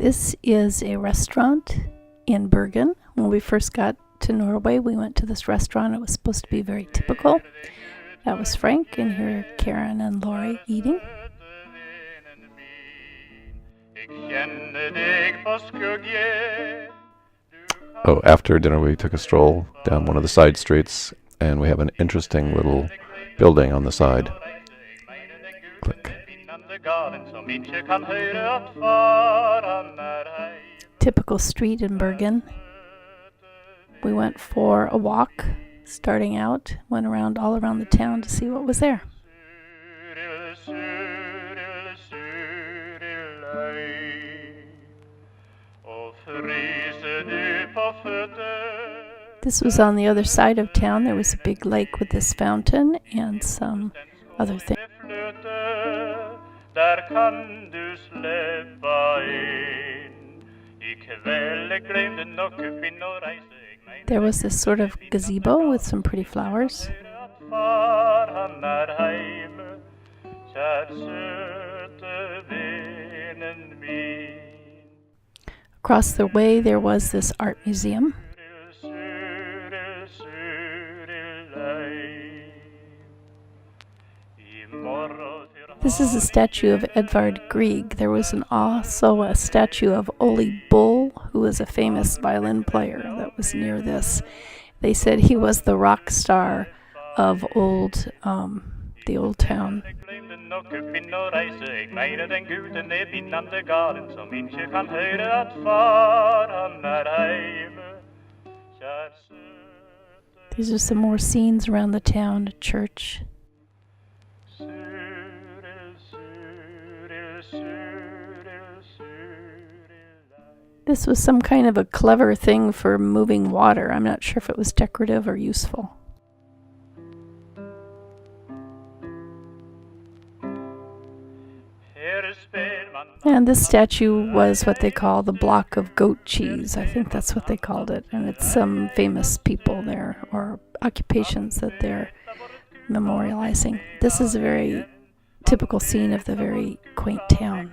This is a restaurant in Bergen. When we first got to Norway, we went to this restaurant. It was supposed to be very typical. That was Frank, and here are Karen and Lori eating. Oh, after dinner we took a stroll down one of the side streets, and we have an interesting little building on the side. Click. Typical street in Bergen. We went for a walk, starting out, went around all around the town to see what was there. This was on the other side of town. There was a big lake with this fountain and some other things. There was this sort of gazebo with some pretty flowers. Across the way there was this art museum. This is a statue of Edvard Grieg. There was also a statue of Ole Bull, who was a famous violin player that was near this. They said he was the rock star of the old town. These are some more scenes around the town, a church. This was some kind of a clever thing for moving water. I'm not sure if it was decorative or useful. And this statue was what they call the block of goat cheese. I think that's what they called it. And it's some famous people there or occupations that they're memorializing. This is a very typical scene of the very quaint town.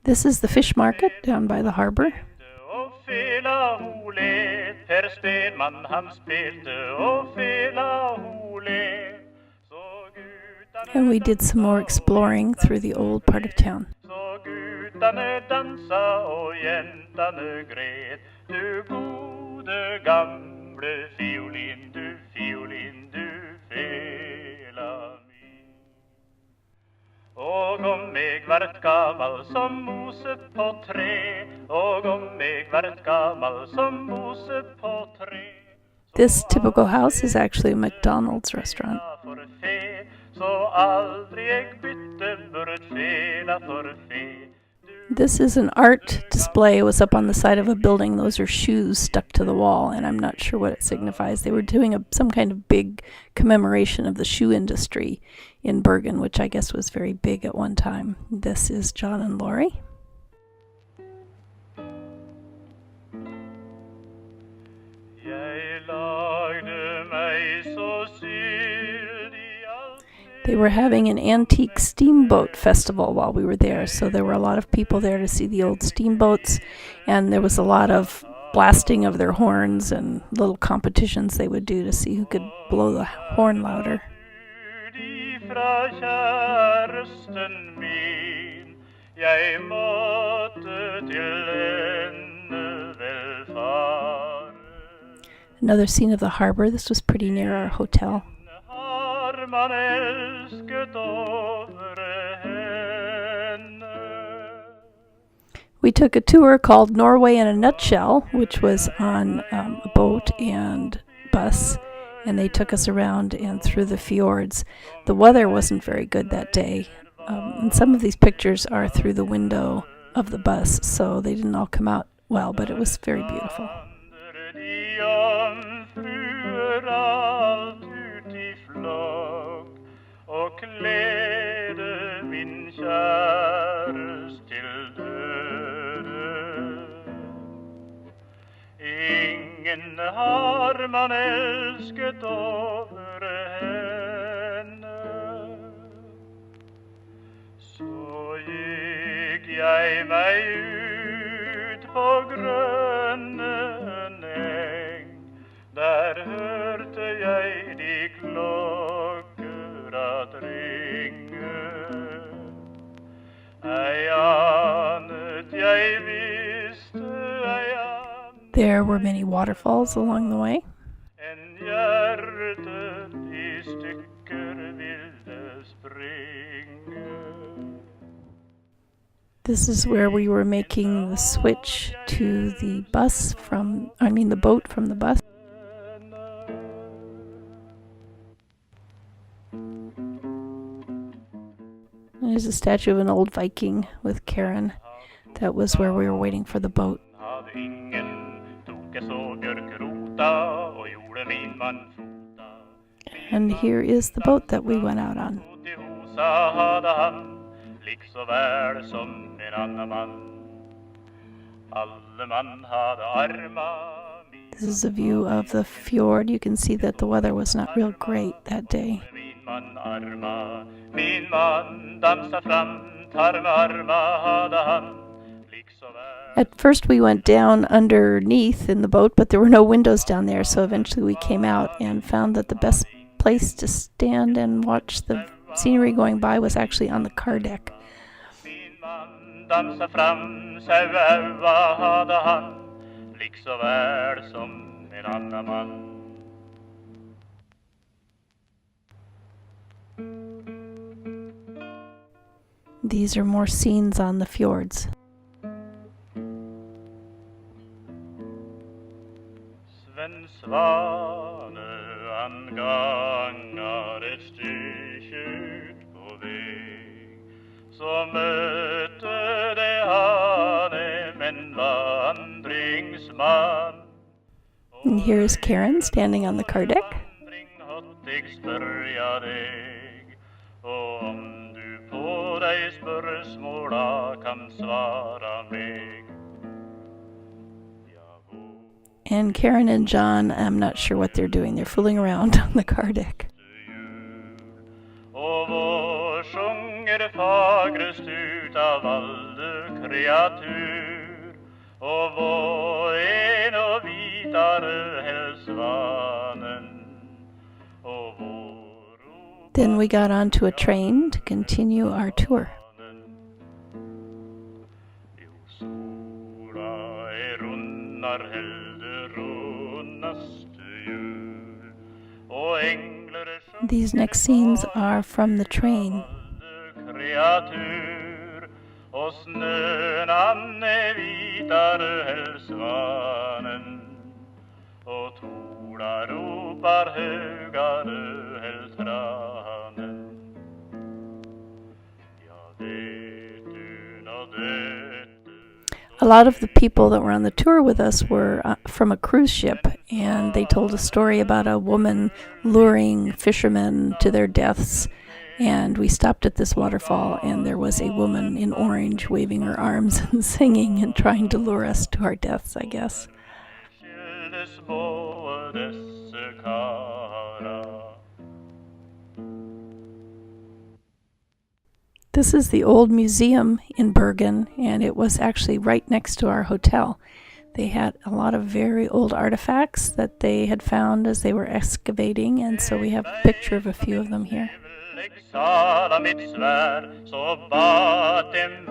This is the fish market down by the harbor. And we did some more exploring through the old part of town. This typical house is actually a McDonald's restaurant. This is an art display. It was up on the side of a building. Those are shoes stuck to the wall, and I'm not sure what it signifies. They were doing some kind of big commemoration of the shoe industry in Bergen, which I guess was very big at one time. This is John and Lori. They were having an antique steamboat festival while we were there, so there were a lot of people there to see the old steamboats, and there was a lot of blasting of their horns and little competitions they would do to see who could blow the horn louder. Another scene of the harbor. This was pretty near our hotel. We took a tour called Norway in a Nutshell, which was on a boat and bus, and they took us around and through the fjords. The weather wasn't very good that day, and some of these pictures are through the window of the bus, so they didn't all come out well, but it was very beautiful. ingen har man elsket over henne. Så gikk jeg meg ut på grønnen eng, der hørte jeg de klokker at ringe. Ei anet jeg visste, ei anet There were many waterfalls along the way. en hjertet i stykker ville springe. This is where we were making the switch to the the boat from the bus. There's a statue of an old Viking with Karen. That was where we were waiting for the boat. Hade ingen, tok jeg så bjørkerota og gjorde min mann fota. And here is the boat that we went out on. Og til hosa hadde han, likså vel som en annan mann. Alle mann hadde arma, This is a view of the fjord. You can see that the weather was not real great that day. min mann arma, min mann dansa fram, tarme arma hadde han, likså vel. At first we went down underneath in the boat, but there were no windows down there, so eventually we came out and found that the best place to stand and watch the scenery going by was actually on the car deck. Min mann dansa fram, sauaua hadde han, likså vel som en annan mann. These are more scenes on the fjords. Sven Svane, han gangar et stykke ut på vei. Så møtte det han en vandringsmann. And here is Karen standing on the car deck. Vandring hatt eg spørja deg, og om du på dei spørsmåla kan svara meg. And Karen and John, I'm not sure what they're doing. They're fooling around on the car deck. Og vår sjunger fagrest ut av alle kreatur, og vår en og vitare helsvanen, og vår Then we got onto a train to continue our tour. jo sola runnar helde runnaste jul, og engler These next scenes are from the train. kreatur, og snøen han vitare helsvanen, og tola ropar høgare heltranen. Ja, vet du nå dette, A lot of the people that were on the tour with us were from a cruise ship, and they told a story about a woman luring fishermen to their deaths. And we stopped at this waterfall, and there was a woman in orange waving her arms and singing and trying to lure us to our deaths, I guess. skildes på desse kara. This is the old museum in Bergen, and it was actually right next to our hotel. They had a lot of very old artifacts that they had found as they were excavating, and so we have a picture of a few of them here. Eg sa da mitt svær, så bat dem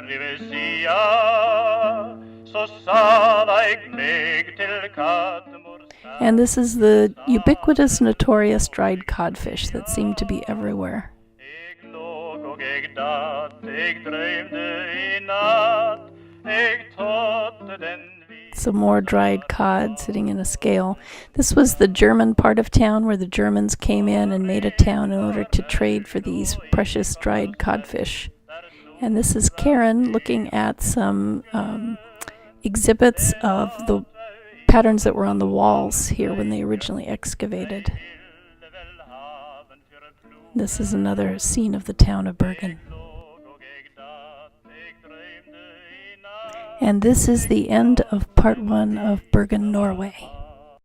i ved sida, så sa da eg meg til kattemor. And this is the ubiquitous, notorious dried codfish that seem to be everywhere. Eg låg og eg datt, eg drømde i natt, eg tåtte den Some more dried cod sitting in a scale. This was the German part of town where the Germans came in and made a town in order to trade for these precious dried codfish. And this is Karen looking at some exhibits of the patterns that were on the walls here when they originally excavated. This is another scene of the town of Bergen. And this is the end of part 1 of Bergen, Norway.